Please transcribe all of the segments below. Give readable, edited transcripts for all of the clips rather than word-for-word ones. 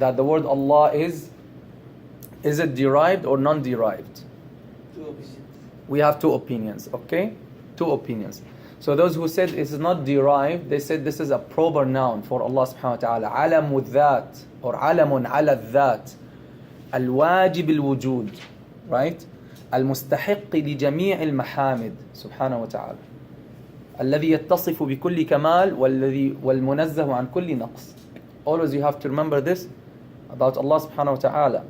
that the word Allah is it derived or non-derived? We have two opinions, okay? Two opinions. So those who said it is not derived, they said this is a proper noun for Allah subhanahu wa ta'ala. Alamu dhat, or alamun ala dhat. Al-wajib al-wujud. Right? المستحق لجميع المحامد سبحانه وتعالى الذي يتصف بكل كمال والمنزه عن كل نقص. Always you have to remember this about Allah subhanahu wa ta'ala.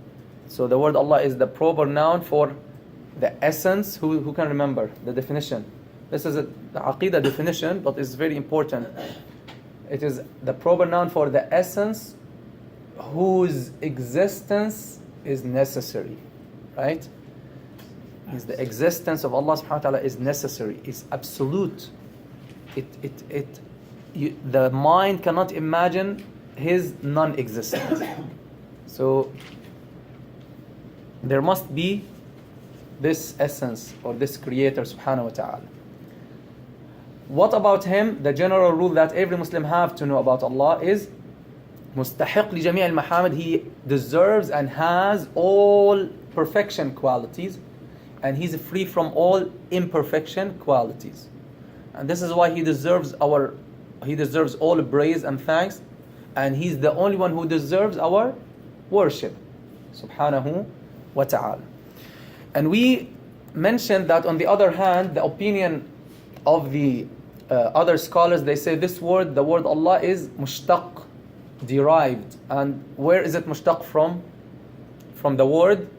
So the word Allah is the proper noun for the essence. Who can remember the definition? This is the Aqidah definition, but it's very important. It is the proper noun for the essence whose existence is necessary. Right? Is the existence of Allah subhanahu wa ta'ala is necessary, is absolute. The mind cannot imagine his non-existence. So there must be this essence or this creator subhanahu wa ta'ala. What about him? The general rule that every Muslim have to know about Allah is mustahiq li jami' al-mahamid. He deserves and has all perfection qualities, and he's free from all imperfection qualities. And this is why he deserves all praise and thanks, and he's the only one who deserves our worship, subhanahu wa ta'ala. And we mentioned that on the other hand, the opinion of the other scholars, they say this word, the word Allah, is mushtaq, derived. And where is it mushtaq from? From the word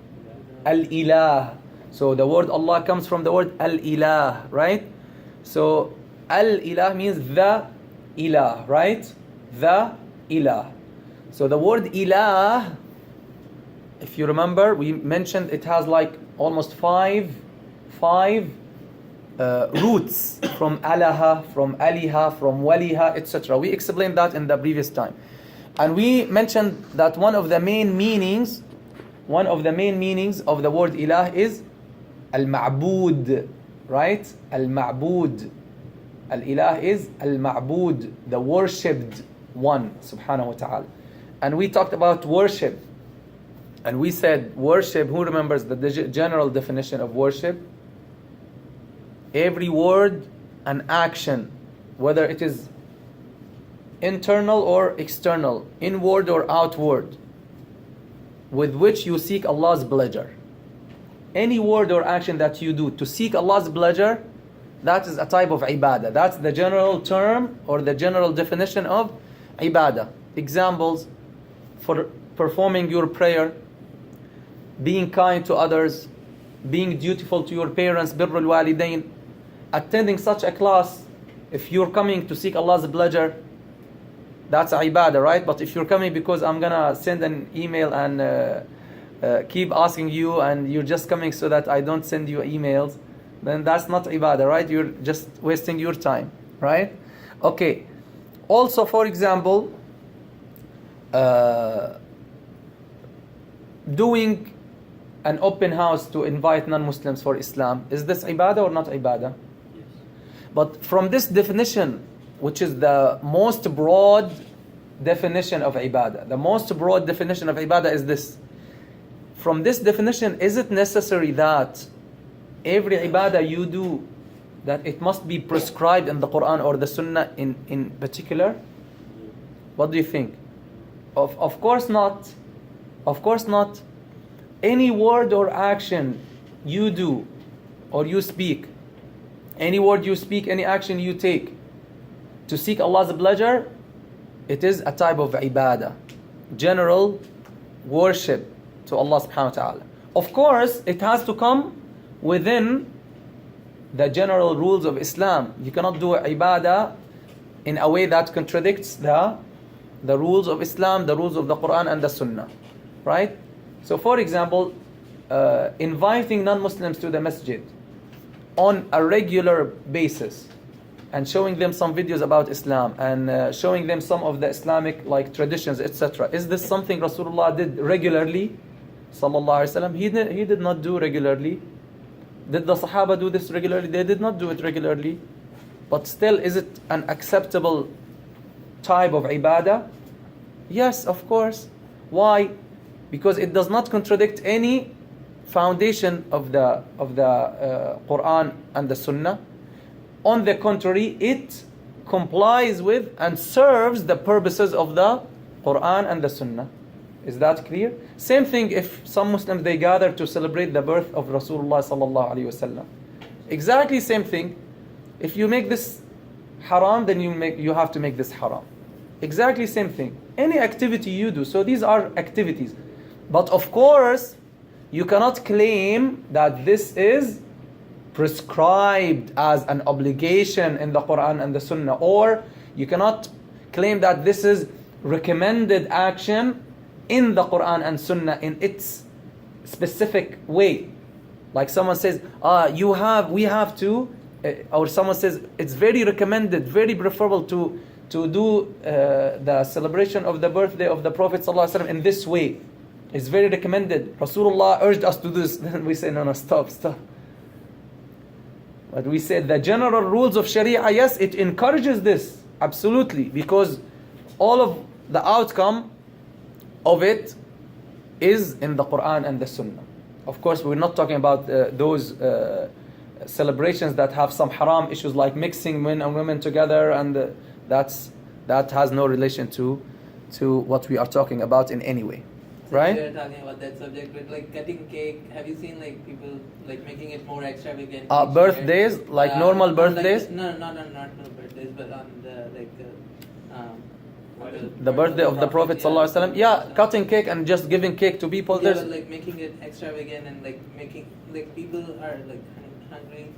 al-ilah. So the word Allah comes from the word al-ilah, right? So al-ilah means the ilah, right? The ilah. So the word ilah, if you remember, we mentioned it has like almost five roots, from alaha, from aliha, from waliha, etc. We explained that in the previous time. And we mentioned that one of the main meanings of the word ilah is al-ma'bud, right? Al-ma'bud. Al-ilah is al-ma'bud, the worshipped one, subhanahu wa ta'ala. And we talked about worship. And we said worship, who remembers the general definition of worship? Every word and action, whether it is internal or external, inward or outward, with which you seek Allah's pleasure. Any word or action that you do to seek Allah's pleasure, that is a type of ibadah. That's the general term or the general definition of ibadah. Examples: for performing your prayer, being kind to others, being dutiful to your parents, birrul walidain, attending such a class. If you're coming to seek Allah's pleasure, that's ibadah, right? But if you're coming because I'm gonna send an email and keep asking you, and you're just coming so that I don't send you emails, then that's not ibadah, right? You're just wasting your time, right? Okay. Also, for example, doing an open house to invite non-Muslims for Islam, is this ibadah or not ibadah? Yes. But from this definition, which is the most broad definition of ibadah, the most broad definition of ibadah is this. From this definition, is it necessary that every ibadah you do, that it must be prescribed in the Quran or the Sunnah in particular? What do you think? Of course not. Of course not. Any word or action you do or you speak, any word you speak, any action you take to seek Allah's pleasure, it is a type of ibadah, general worship to Allah subhanahu wa ta'ala. Of course, it has to come within the general rules of Islam. You cannot do ibadah in a way that contradicts the rules of Islam, the rules of the Quran and the Sunnah, right? So for example, inviting non-Muslims to the masjid on a regular basis and showing them some videos about Islam and showing them some of the Islamic like traditions, etc. Is this something Rasulullah did regularly? Sallallahu Alaihi Wasallam. He did not do regularly. Did the Sahaba do this regularly? They did not do it regularly. But still, is it an acceptable type of ibadah? Yes, of course. Why? Because it does not contradict any foundation of the Quran and the Sunnah. On the contrary, it complies with and serves the purposes of the Quran and the Sunnah. Is that clear? Same thing if some Muslims they gather to celebrate the birth of Rasulullah sallallahu alaihi wasallam. Exactly same thing. If you make this haram, then you have to make this haram. Exactly same thing. Any activity you do. So these are activities. But of course, you cannot claim that this is prescribed as an obligation in the Quran and the Sunnah, or you cannot claim that this is recommended action in the Quran and Sunnah in its specific way. Like someone says, we have to, or someone says it's very recommended, very preferable to do the celebration of the birthday of the Prophet ﷺ in this way. It's very recommended. Rasulullah urged us to do this. Then we say, no, stop. But we said the general rules of Sharia, yes, it encourages this, absolutely, because all of the outcome of it is in the Quran and the Sunnah. Of course, we're not talking about those celebrations that have some haram issues like mixing men and women together, and that has no relation to what we are talking about in any way. Right? You're talking about that subject, but like cutting cake, have you seen like people like making it more extravagant? Birthdays, like normal birthdays? Not birthdays, but on the the birthday of the Prophet ﷺ. Yeah, cutting cake and just giving cake to people. Yeah, but like making it extravagant and like making like people are like hungry.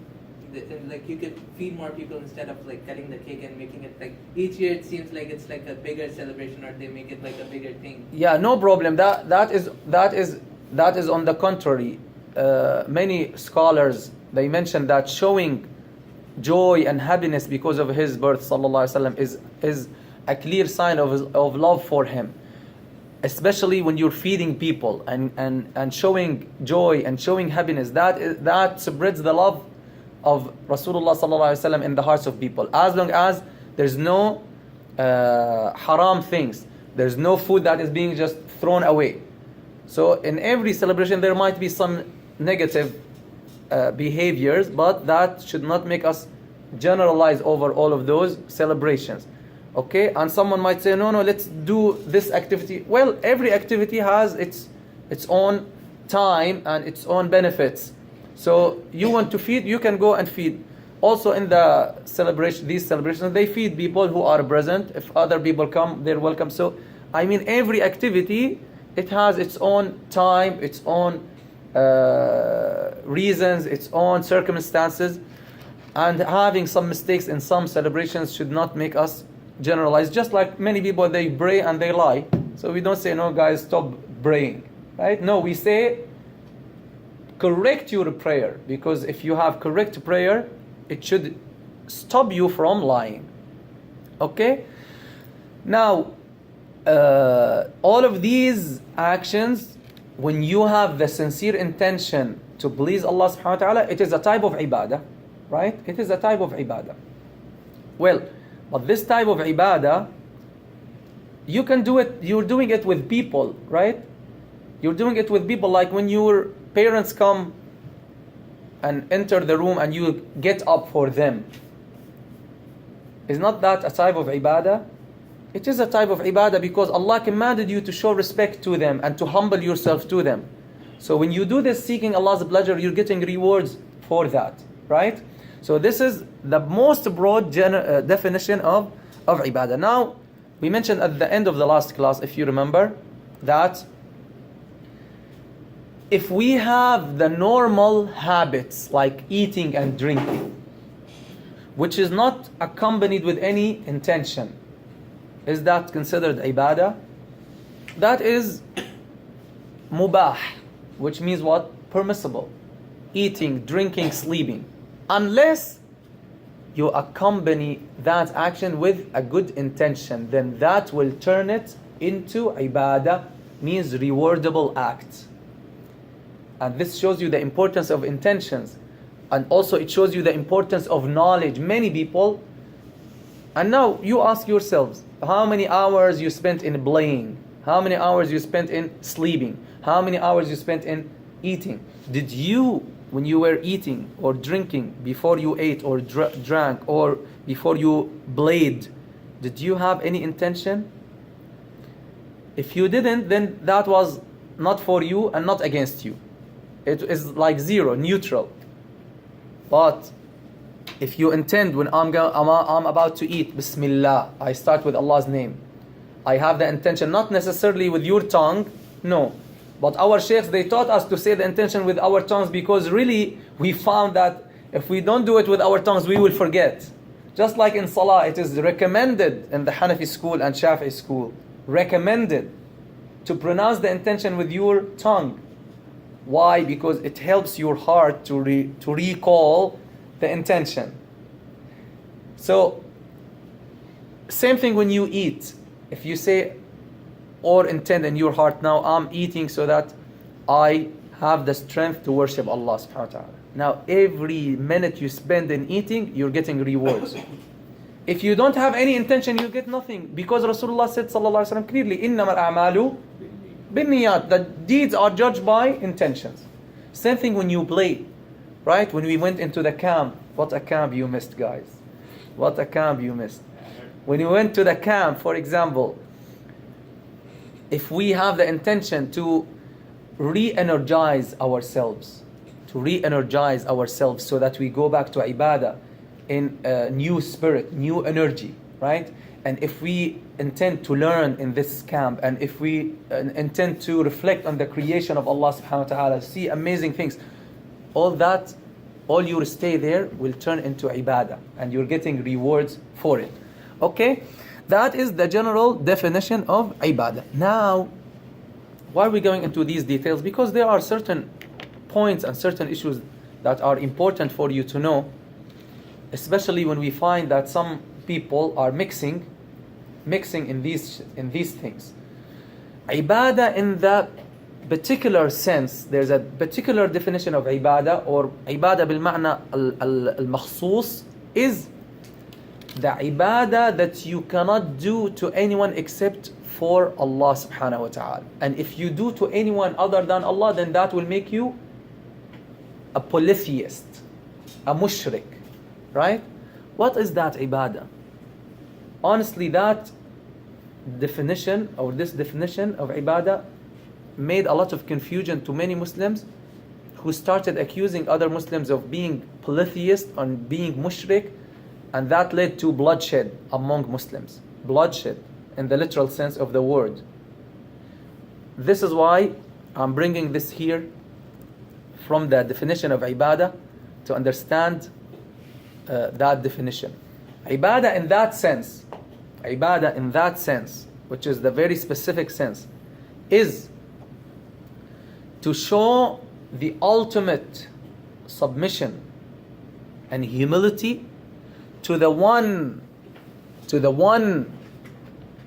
And like you could feed more people instead of like cutting the cake and making it like each year it seems like it's like a bigger celebration, or they make it like a bigger thing. Yeah, no problem. That is on the contrary. Many scholars they mention that showing joy and happiness because of his birth, sallallahu alaihi wasallam, is a clear sign of love for him. Especially when you're feeding people and showing joy and showing happiness, that spreads the love of Rasulullah sallallahu alaihi wasallam in the hearts of people. As long as there's no haram things, there's no food that is being just thrown away. So in every celebration there might be some negative behaviors, but that should not make us generalize over all of those celebrations. Okay, and someone might say, no, let's do this activity. Well, every activity has its own time and its own benefits. So you want to feed, you can go and feed. Also in the these celebrations, they feed people who are present. If other people come, they're welcome. So, I mean, every activity, it has its own time, its own reasons, its own circumstances. And having some mistakes in some celebrations should not make us generalize. Just like many people, they pray and they lie. So we don't say, no, guys, stop praying. Right? No, we say, correct your prayer, because if you have correct prayer, it should stop you from lying. Okay? Now, all of these actions, when you have the sincere intention to please Allah subhanahu wa ta'ala, it is a type of ibadah, right? It is a type of ibadah. Well, but this type of ibadah, you can do it, you're doing it with people, right? You're doing it with people, like when your parents come and enter the room and you get up for them. Is not that a type of ibadah? It is a type of ibadah because Allah commanded you to show respect to them and to humble yourself to them. So when you do this seeking Allah's pleasure, you're getting rewards for that, right? So this is the most broad definition of ibadah. Now, we mentioned at the end of the last class, if you remember, that if we have the normal habits like eating and drinking, which is not accompanied with any intention, is that considered ibadah? That is mubah, which means what? Permissible. Eating, drinking, sleeping. Unless you accompany that action with a good intention, then that will turn it into ibadah, means rewardable act. And this shows you the importance of intentions. And also it shows you the importance of knowledge. Many people, and now you ask yourselves, how many hours you spent in playing? How many hours you spent in sleeping? How many hours you spent in eating? Did you, when you were eating or drinking, before you ate or drank, or before you played, did you have any intention? If you didn't, then that was not for you and not against you. It is like zero, neutral. But if you intend, when I'm about to eat, Bismillah, I start with Allah's name. I have the intention, not necessarily with your tongue, no. But our sheikhs, they taught us to say the intention with our tongues, because really we found that if we don't do it with our tongues, we will forget. Just like in Salah, it is recommended in the Hanafi school and Shafi'i school, recommended to pronounce the intention with your tongue. Why? Because it helps your heart to recall the intention. So, same thing when you eat. If you say or intend in your heart, now I'm eating so that I have the strength to worship Allah subhanahu wa ta'ala. Now every minute you spend in eating, you're getting rewards. If you don't have any intention, you get nothing. Because Rasulullah said sallallahu alaihi wasallam clearly, إِنَّمَا الْأَعْمَالُ بِالنِّيَّاتِ, the deeds are judged by intentions. Same thing when you play, right? When we went into the camp, what a camp you missed, guys. What a camp you missed. When you went to the camp, for example, if we have the intention to re-energize ourselves, so that we go back to ibadah in a new spirit, new energy, right? And if we intend to learn in this camp, and if we intend to reflect on the creation of Allah subhanahu wa ta'ala, see amazing things, all your stay there will turn into ibadah, and you're getting rewards for it. Okay? That is the general definition of ibadah. Now, why are we going into these details? Because there are certain points and certain issues that are important for you to know, especially when we find that some people are mixing in these things. Ibadah in the particular sense, there's a particular definition of ibadah, or ibadah bil ma'na al-makhsus, is the ibadah that you cannot do to anyone except for Allah subhanahu wa ta'ala. And if you do to anyone other than Allah, then that will make you a polytheist, a mushrik, right? What is that ibadah? Honestly, that definition, or this definition of ibadah, made a lot of confusion to many Muslims, who started accusing other Muslims of being polytheist and being mushrik, and that led to bloodshed among Muslims. Bloodshed in the literal sense of the word. This is why I'm bringing this here from the definition of ibadah to understand that definition. Ibadah in that sense, which is the very specific sense, is to show the ultimate submission and humility to the one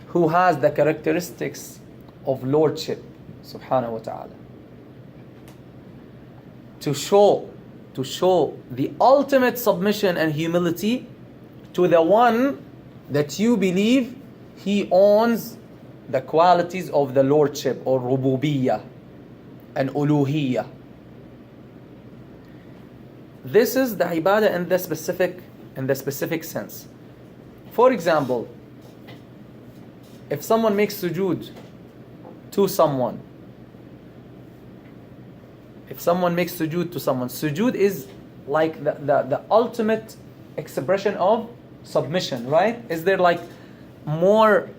who has the characteristics of lordship, subhanahu wa ta'ala. To show the ultimate submission and humility to the one that you believe he owns the qualities of the lordship, or rububiyyah and uluhiyyah. This is the ibadah in the specific sense. For example, if someone makes sujood to someone, sujood is like the ultimate expression of submission, right? Is there like more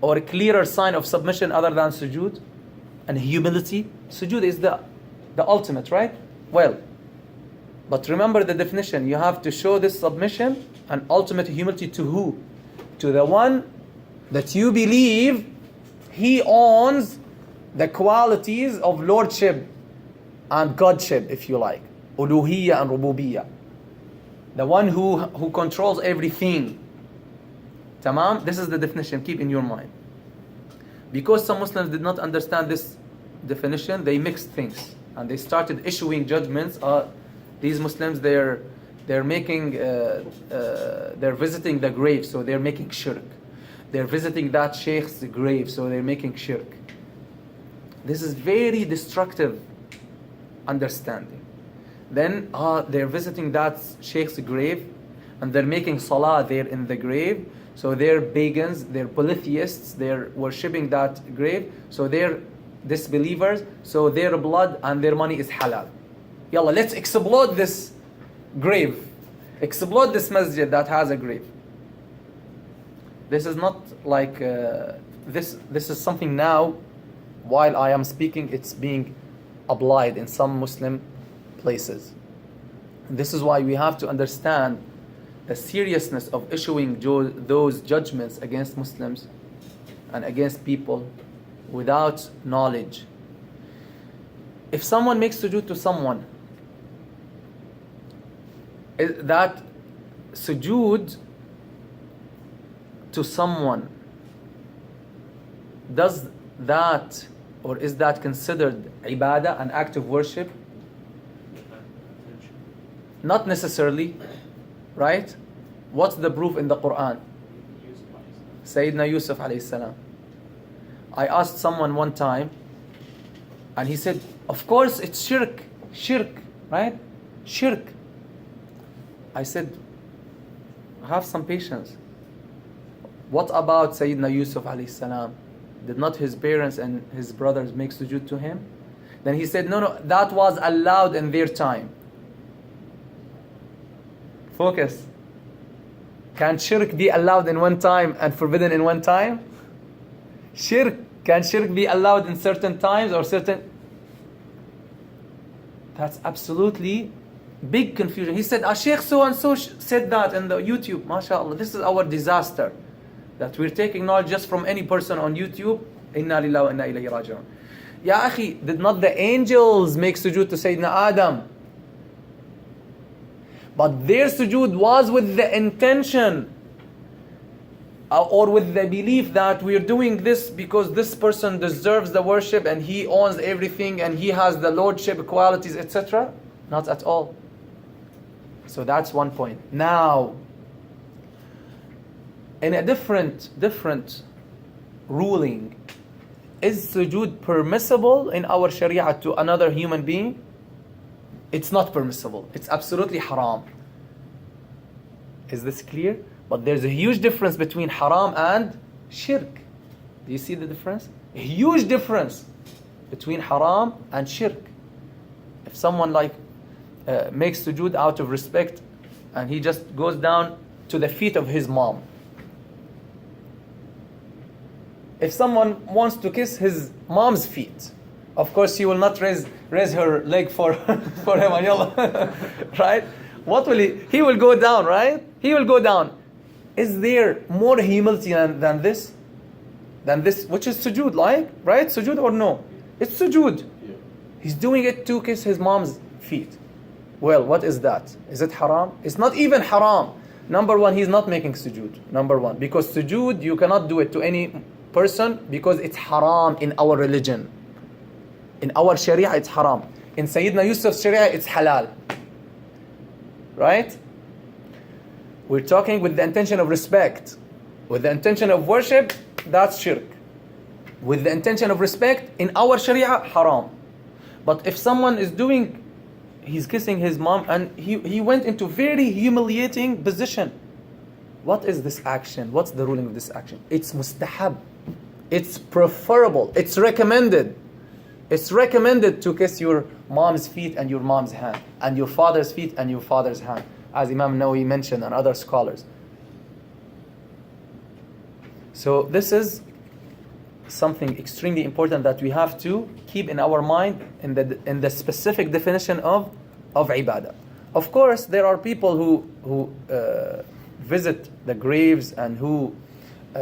or a clearer sign of submission other than sujood and humility? Sujood is the ultimate, right? Well, but remember the definition. You have to show this submission and ultimate humility to who? To the one that you believe he owns the qualities of lordship and godship, if you like, uluhiyyah and rububiyyah. The one who controls everything. Tamam? This is the definition, keep in your mind. Because some Muslims did not understand this definition, they mixed things and they started issuing judgments. These Muslims, they're making they're visiting the grave, so they're making shirk. they're visiting that sheikh's grave, so they're making shirk. This is very destructive understanding. Then they're visiting that sheikh's grave and they're making salah there in the grave, so they're pagans, they're polytheists, they're worshipping that grave, so they're disbelievers, so their blood and their money is halal. Yalla, let's explode this grave. Explode this masjid that has a grave. This is not like this is something now, while I am speaking, it's being applied in some Muslim places. This is why we have to understand the seriousness of issuing those judgments against Muslims and against people without knowledge. If someone makes sujood to someone, that sujood to someone, does that or is that considered ibadah, an act of worship? Not necessarily, right? What's the proof in the Quran? Sayyidina Yusuf alayhi salam. I asked someone one time, and he said, of course it's shirk, right? Shirk. I said, have some patience. What about Sayyidina Yusuf alayhi salam? Did not his parents and his brothers make sujood to him? Then he said, no, that was allowed in their time. Focus. Can shirk be allowed in one time and forbidden in one time? Can shirk be allowed in certain times or certain? That's absolutely big confusion. He said, Shaykh so and so said that in the YouTube. MashaAllah, this is our disaster. That we're taking knowledge just from any person on YouTube. Inna lillahi wa inna ilayhi raji'un. Ya akhi, did not the angels make sujood to Sayyidina Adam? But their sujood was with the intention or with the belief that we're doing this because this person deserves the worship and he owns everything and he has the lordship qualities, etc. Not at all. So that's one point. Now, in a different ruling, is sujood permissible in our sharia to another human being? It's not permissible. It's absolutely haram. Is this clear? But there's a huge difference between haram and shirk. Do you see the difference? A huge difference between haram and shirk. If someone makes sujood out of respect and he just goes down to the feet of his mom. If someone wants to kiss his mom's feet, of course he will not raise her leg for him, right? What will he will go down, right? He will go down. Is there more humility than this? Than this, which is sujood, right? Sujood or no? It's sujood. Yeah. He's doing it to kiss his mom's feet. Well, what is that? Is it haram? It's not even haram. Number one, he's not making sujood. Number one, because sujood, you cannot do it to any person because it's haram in our religion. In our sharia, it's haram. In Sayyidina Yusuf's sharia, it's halal. Right? We're talking with the intention of respect. With the intention of worship, that's shirk. With the intention of respect, in our sharia, haram. But if someone is he's kissing his mom and he went into very humiliating position. What is this action? What's the ruling of this action? It's mustahab. It's preferable. It's recommended. It's recommended to kiss your mom's feet and your mom's hand, and your father's feet and your father's hand, as Imam Nawawi mentioned and other scholars. So this is something extremely important that we have to keep in our mind in the specific definition of ibadah. Of course, there are people who visit the graves and who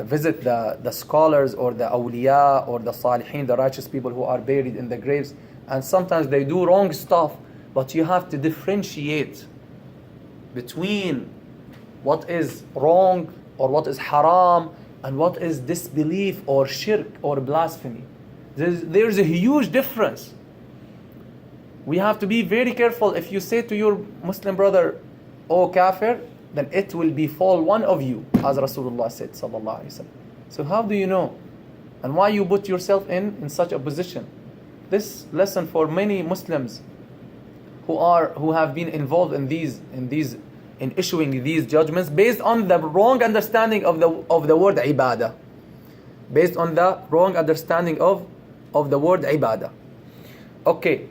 visit the scholars or the awliya or the salihin, the righteous people who are buried in the graves, and sometimes they do wrong stuff, but you have to differentiate between what is wrong or what is haram and what is disbelief or shirk or blasphemy. There's a huge difference. We have to be very careful. If you say to your Muslim brother, "Oh kafir," then it will befall one of you, as Rasulullah said, sallallahu alaihi wasallam. So how do you know? And why you put yourself in such a position? This lesson for many Muslims who have been involved in issuing these judgments based on the wrong understanding of the word ibadah. Based on the wrong understanding of the word ibadah. Okay.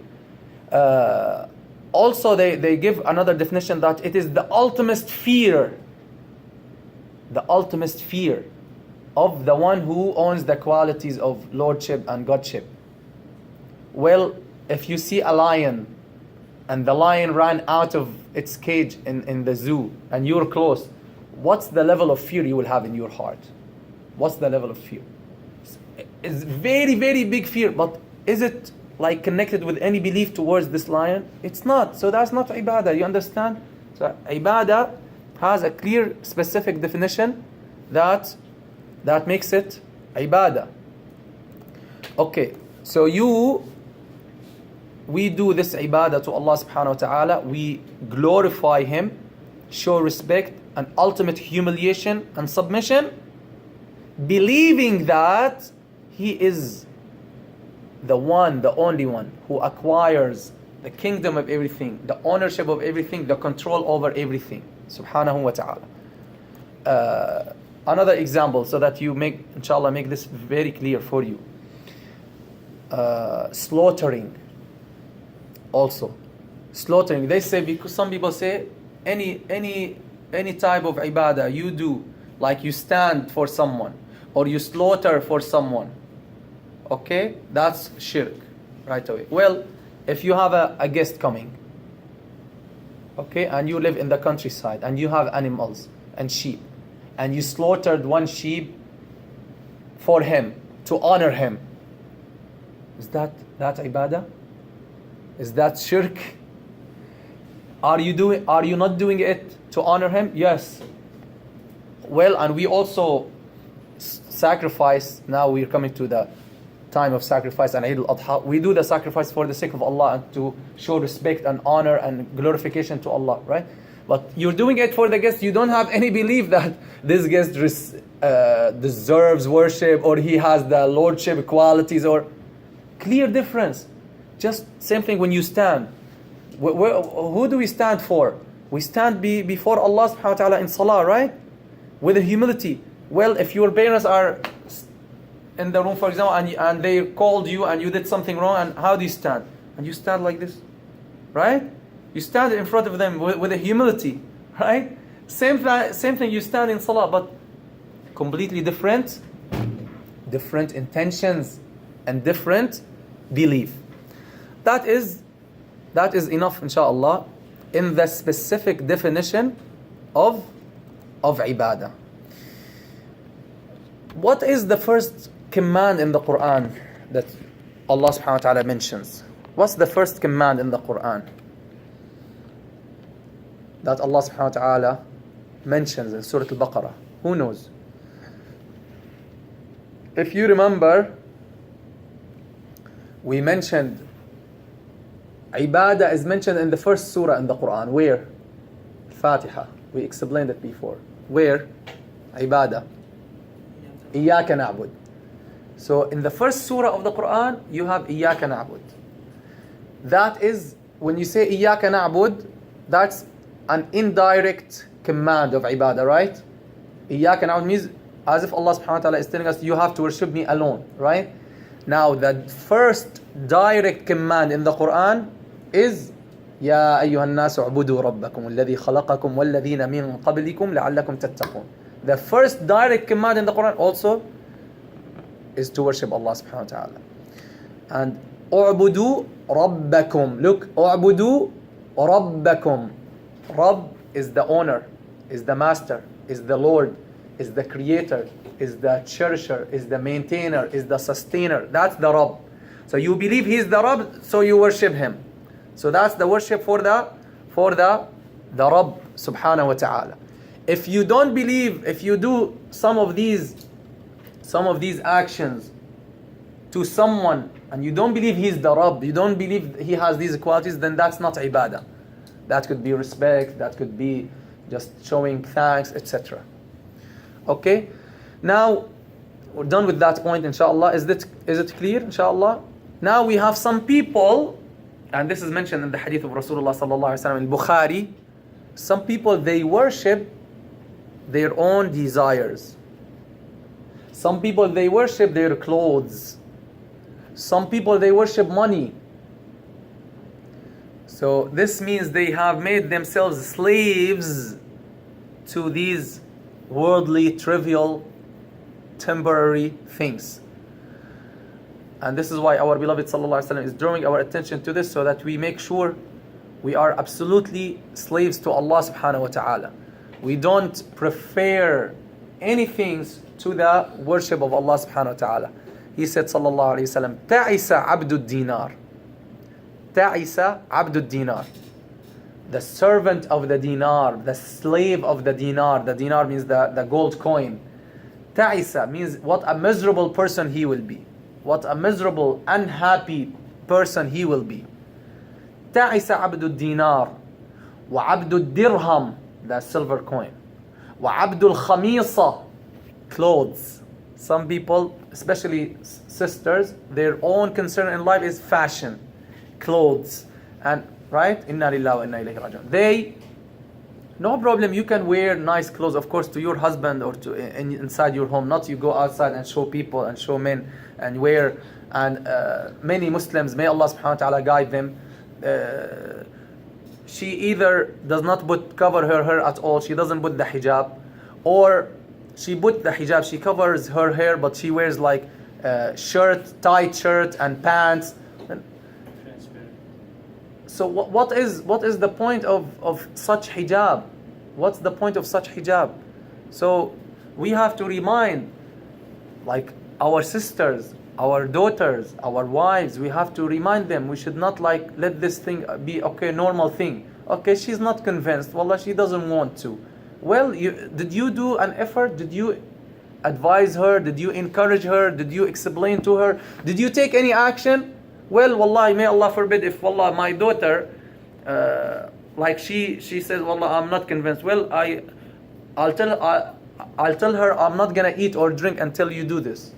Also they give another definition that it is the ultimate fear. The ultimate fear of the one who owns the qualities of lordship and godship. Well, if you see a lion and the lion ran out of its cage in the zoo and you're close, what's the level of fear you will have in your heart? What's the level of fear? It's very, very big fear, but is it like connected with any belief towards this lion? It's not. So that's not ibadah, you understand? So ibadah has a clear, specific definition that makes it ibadah. Okay, so we do this ibadah to Allah subhanahu wa ta'ala, we glorify Him, show respect and ultimate humiliation and submission, believing that He is the one, the only one who acquires the kingdom of everything, the ownership of everything, the control over everything, subhanahu wa ta'ala. Another example, so that you inshallah make this very clear for you. Slaughtering. Also, slaughtering. They say, because some people say any type of ibadah you do, like you stand for someone or you slaughter for someone, okay, that's shirk right away. Well, if you have a guest coming, okay, and you live in the countryside and you have animals and sheep, and you slaughtered one sheep for him to honor him, is that ibadah? Is that shirk? Are you not doing it to honor him? Yes. Well, and we also sacrifice. Now we're coming to the time of sacrifice and Eid al-Adha. We do the sacrifice for the sake of Allah and to show respect and honor and glorification to Allah, right? But you're doing it for the guest. You don't have any belief that this guest deserves worship or he has the lordship qualities, or clear difference. Just same thing when you stand. Who do we stand for? We stand before Allah subhanahu wa ta'ala in salah, right? With humility. Well, if your parents are in the room, for example, and they called you and you did something wrong, and how do you stand? And you stand like this, right? You stand in front of them with a humility, right? Same thing, you stand in salah, but completely different intentions and different belief. That is enough, inshallah, in the specific definition of ibadah. What is the first command in the Quran that Allah subhanahu wa ta'ala mentions? What's the first command in the Quran that Allah subhanahu wa ta'ala mentions in Surah Al-Baqarah? Who knows? If you remember, we mentioned ibadah is mentioned in the first surah in the Quran. Where? Fatiha. We explained it before. Where? Ibadah. Iyaka na'bud. So in the first surah of the Quran, you have Iyaka na'bud. That is, when you say Iyaka na'bud, that's an indirect command of ibadah, right? Iyaka na'bud means as if Allah subhanahu wa ta'ala is telling us, you have to worship me alone, right? Now the first direct command in the Quran is يا أيها الناس اعبدوا ربكم الذي خلقكم والذين من قبلكم لعلكم تتقون. The first direct command in the Quran also is to worship Allah subhanahu wa ta'ala. And اعبدوا ربكم. Look, اعبدوا ربكم. Rabb is the owner, is the master, is the Lord, is the creator, is the cherisher, is the maintainer, is the sustainer. That's the Rabb. So you believe He is the Rabb, so you worship Him. So that's the worship for the Rabb subhanahu wa ta'ala. If you don't believe, if you do some of these actions to someone and you don't believe He is the Rabb, you don't believe He has these qualities, then that's not ibadah. That could be respect, that could be just showing thanks, etc. Okay? Now, we're done with that point, inshallah. Is it clear, inshallah? Now we have some people, and this is mentioned in the hadith of Rasulullah sallallahu alaihi wasallam in Bukhari. Some people, they worship their own desires. Some people, they worship their clothes. Some people, they worship money. So this means they have made themselves slaves to these worldly, trivial, temporary things. And this is why our beloved sallallahu alaihi wasallam is drawing our attention to this, so that we make sure we are absolutely slaves to Allah subhanahu wa ta'ala. We don't prefer anything to the worship of Allah subhanahu wa ta'ala. He said sallallahu alayhi wasallam, ta'isa abdud dinar. Ta'isa abdud dinar. The servant of the dinar, the slave of the dinar. The dinar means the gold coin. Ta'isa means what a miserable person he will be. What a miserable, unhappy person he will be. Ta'isa abdud dinar. Wa abdud dirham, the silver coin. Wa abdul khamisa, clothes. Some people, especially sisters, their own concern in life is fashion, clothes, and right? Inna lillahi wa inna ilayhi raji'un. They, no problem, you can wear nice clothes, of course, to your husband or to inside your home. Not you go outside and show people and show men and wear. And many Muslims, may Allah subhanahu wa ta'ala guide them. She either does not cover her hair at all. She doesn't put the hijab, or she put the hijab, she covers her hair, but she wears like shirt, tight shirt and pants. Transparent. So what is the point of such hijab? What's the point of such hijab? So we have to remind, like, our sisters, our daughters, our wives, we have to remind them, we should not like let this thing be okay, normal thing. Okay, she's not convinced, wallah, she doesn't want to. Well, did you do an effort? Did you advise her? Did you encourage her? Did you explain to her? Did you take any action? Well, wallahi, may Allah forbid, if wallah, my daughter, like she says, wallah, I'm not convinced. Well, I'll tell her, I'm not gonna eat or drink until you do this.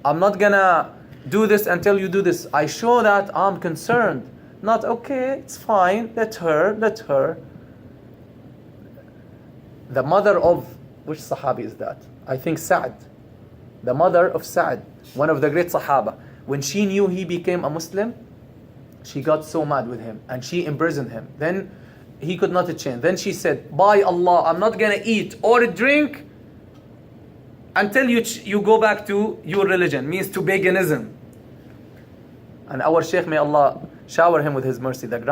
I'm not gonna do this until you do this. I show that I'm concerned. Not okay, it's fine, let her. The mother of, which Sahabi is that? I think Sa'd. The mother of Sa'd, one of the great Sahaba. When she knew he became a Muslim, she got so mad with him and she imprisoned him. Then he could not change. Then she said, by Allah, I'm not gonna eat or drink until you go back to your religion, means to paganism. And our Shaikh, may Allah shower him with his mercy, the